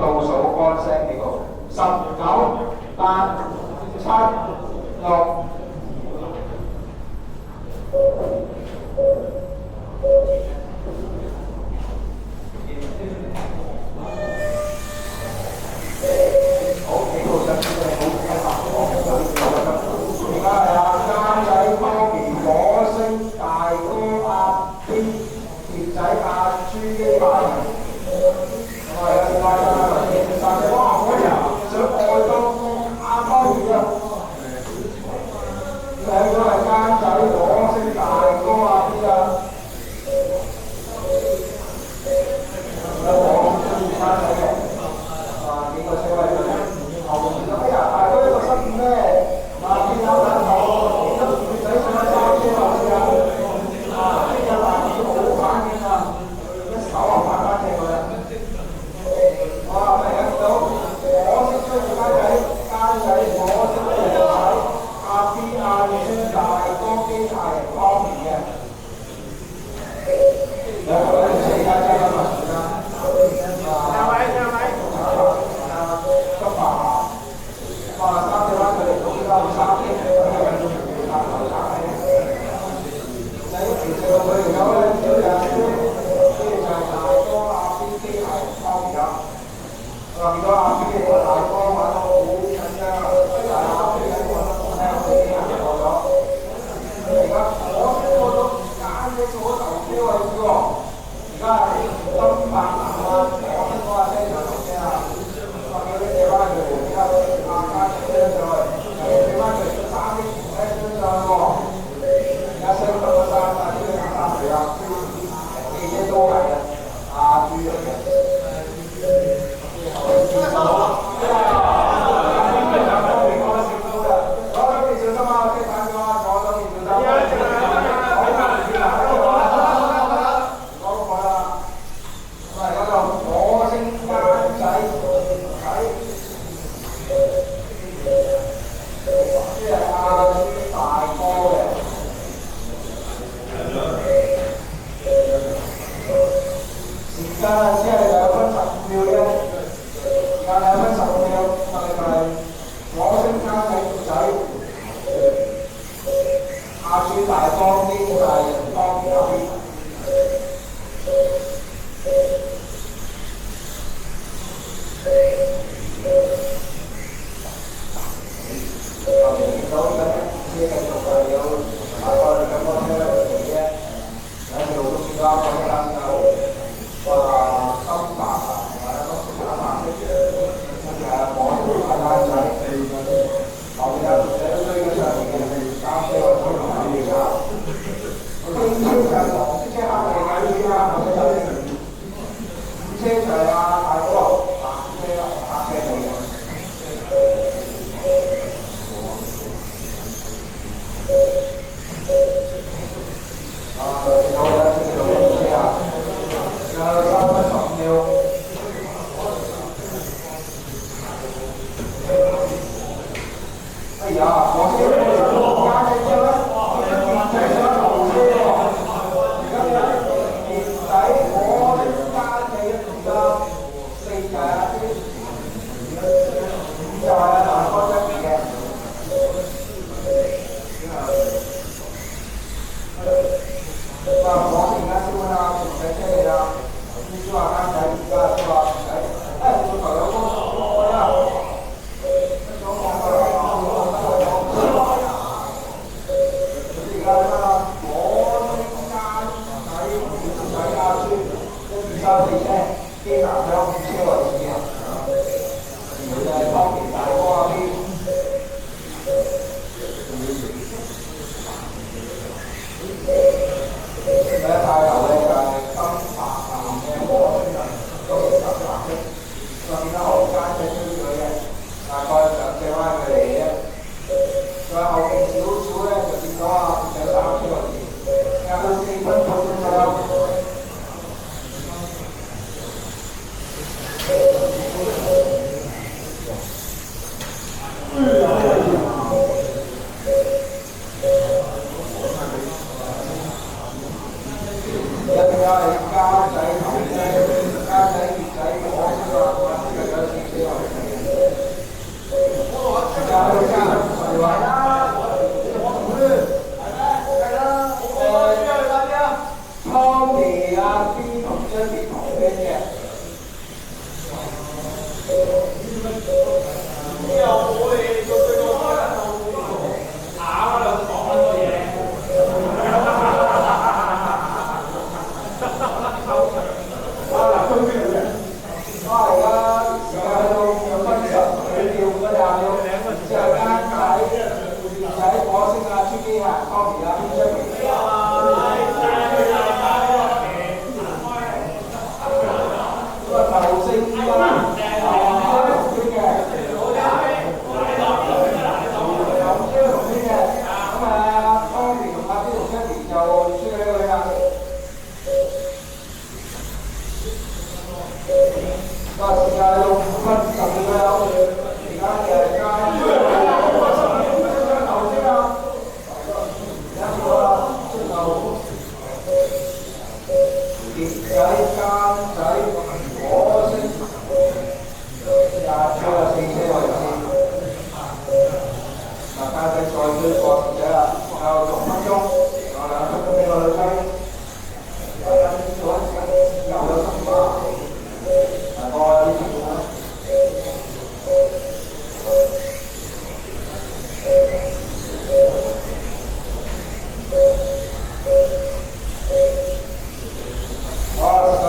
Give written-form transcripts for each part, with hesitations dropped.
倒數乾聲幾個，19、8、7、6。好，幾個身都係好睇下，而家係啊，監仔方面火星大哥阿 B， 碟仔阿朱基大人，係啊，但係哇，我呀想愛多阿方面啊，兩個係監仔火星大哥阿 B 啊，有我中意監仔嘅。幾個車位嘅後面哎呀，大哥一個失誤咧，見有兩頭，見到女仔上咗揸車落去啊！呢個大哥好反應啊，一手啊拍翻正佢啊！哇，係啊，見到我識追住街仔，我識追住仔，阿 B 阿孫大哥機械人方面嘅，兩個人四家車咁啊！而家時間去到5分10，佢調個站要之後間仔火星啊、朱基啊、Tommy 啊、邊出嚟？咁啊頭勝啊，紅圈嘅，咁啊 Tommy 同阿邊同出嚟就輸俾佢啦。時間到5分12秒，而家嘅加出頭先啦，一個啦，出頭碟仔、監仔、火星，廿出啦，4車位先。嗱，監仔再追過碟仔啦，仲有6分鐘，仲有2分鐘俾我哋追。又有10碼。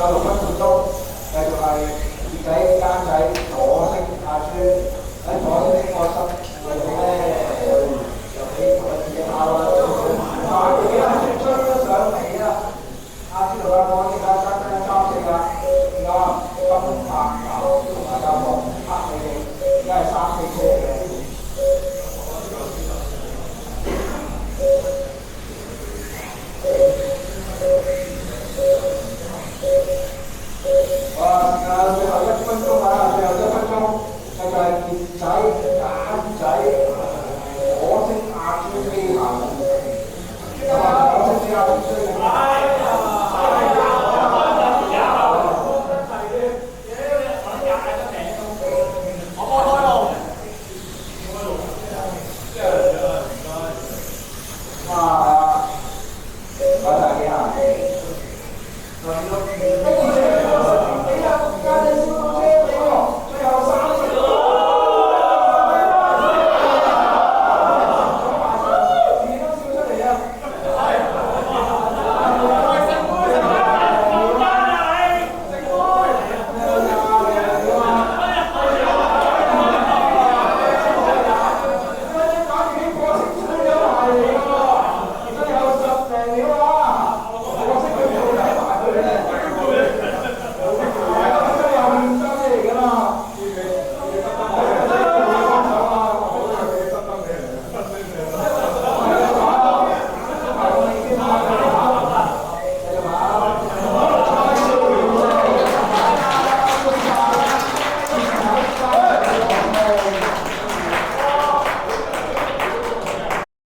6分半鐘，繼續係碟仔、監仔、火星、阿川喺火星個心裏邊咧，又俾同佢自己跑啦，快啲阿川追得上嚟啦！阿川同阿火星啊，爭3-4啦，而家金白牛。